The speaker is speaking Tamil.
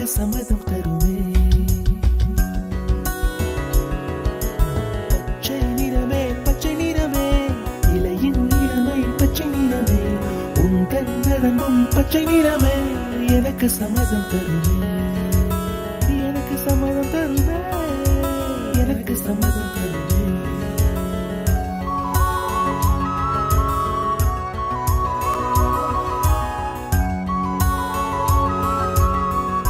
எனக்கு சம்மதம் தருமே. பச்சை நிறமே பச்சை நிறமே, இலையின் நிறமை பச்சை நிறமே, உங்கள் நரம்பும் பச்சை நிறமே, எனக்கு சம்மதம் தருமே. எனக்கு சம்மதம் தருமே, எனக்கு சம்மதம் தருமே.